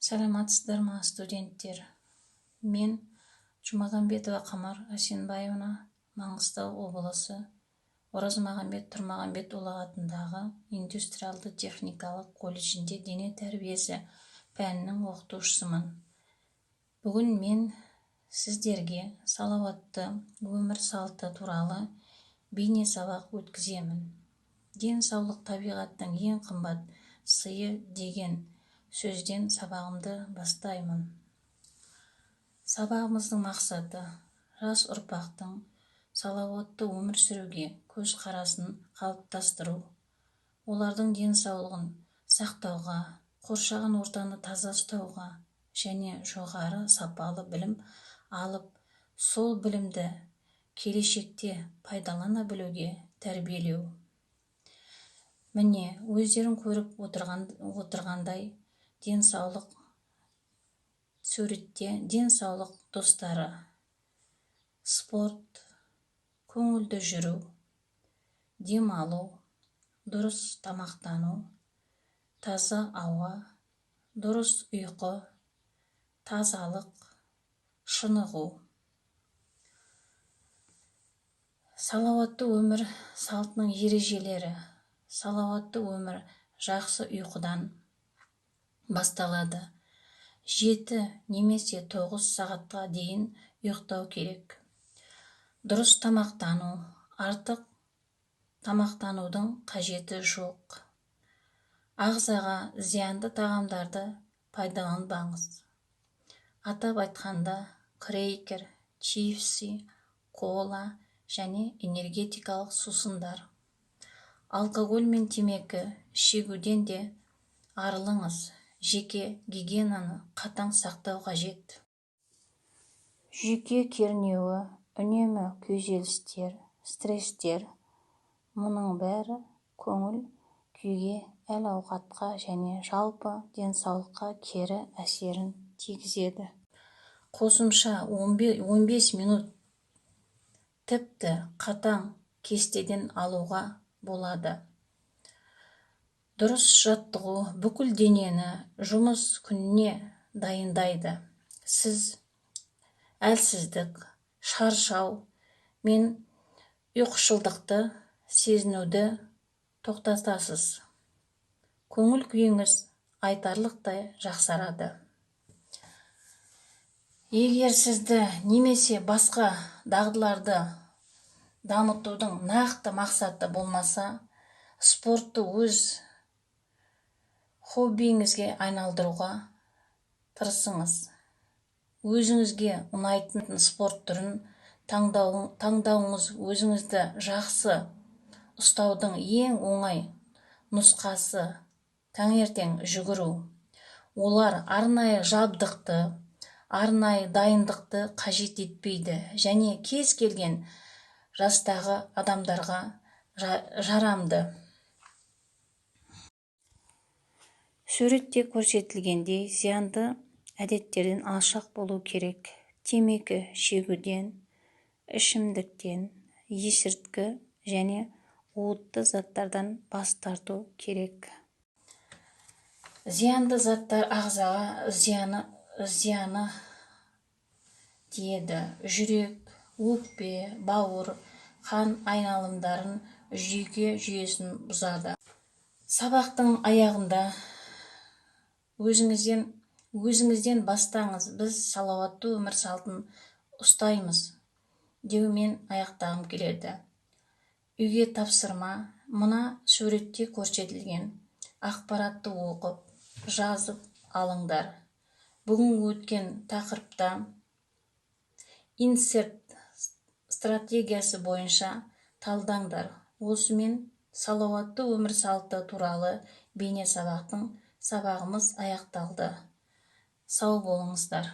Саламатсыздар ма, студенттер? Мен Жұмағанбетова Қамар Әсенбаевна, Маңғыстау облысы Оразмағамбет Тұрмағамбетұлы атындағы индустриалды техникалық колледжінде дене тәрбиесі пәнінің оқытушысымын. Бүгін мен сіздерге салауатты өмір салты туралы бейне сабақ өткіземін. Денсаулық табиғаттың ең қымбат сыйы деген сөзден сабағымды бастаймын. Сабағымыздың мақсаты жас ұрпақтың салауатты өмір сүруге көзқарасын қалыптастыру, олардың денсаулығын сақтауға, қоршаған ортаны таза ұстауға және жоғары сапалы білім алып, сол білімді келешекте пайдалана білуге тәрбиелеу. Міне, өздерің көріп отырғандай, суретте денсаулық достары, спорт, көңілді жүру, демалу, дұрыс тамақтану, таза ауа, дұрыс ұйқы, тазалық, шынығу. Салауатты өмір салтының ережелері. Салауатты өмір жақсы ұйқыдан басталады. 7 немесе 9 сағатқа дейін ұйықтау керек. Дұрыс тамақтану. Артық тамақтанудың қажеті жоқ. Ағзаға зиянды тағамдарды пайдаланбаңыз. Атап айтқанда, крекер, чипсы, кола және энергетикалық сусындар. Алкоголь мен темекі шегуден де арылыңыз. Жеке гигиенаны қатаң сақтау қажет. Жүйке кернеуі, үнемі күйзелістер, стресстер, мұның бәрі көңіл күйге, әл-ауқатқа және жалпы денсаулыққа кері әсерін тигізеді. Қосымша 15 минут тіпті қатаң кестеден алуға болады. Дұрыс жаттығу бүкіл денені жұмыс күніне дайындайды. Сіз әлсіздік, шаршау мен ұйқышылдықты сезінуді тоқтатасыз. Көңіл күйіңіз айтарлықтай жақсарады. Егер сізді немесе басқа дағдыларды дамытудың нақты мақсаты болмаса, спортты өз хоббиіңізге айналдыруға тырысыңыз. Өзіңізге ұнайтын спорт түрін таңдауыңыз өзіңізді жақсы ұстаудың ең оңай нұсқасы. Таңертең жүгіру. Олар арнайы жабдықты, арнайы дайындықты қажет етпейді және кез келген жастағы адамдарға жарамды. Суретте көрсетілгендей зиянды әдеттерден алшақ болу керек. Темекі шегуден, ішімдіктен, есірткі және уытты заттардан бас тарту керек. Зиянды заттар ағзаға зияны тиеді. Жүрек, өкпе, бауыр, қан айналымдарын, жүйке жүйесін бұзады. Сабақтың аяғында өзіңізден бастаңыз. Біз салауатты өмір салтын ұстаймыз деумен аяқтағым келеді. Үйге тапсырма. Мына суретте көрсетілген ақпаратты оқып, жазып алыңдар. Бүгін өткен тақырыпта инсерт стратегиясы бойынша талдаңдар. Осымен салауатты өмір салты туралы бейне сабағымыз аяқталды. Сау болыңыздар.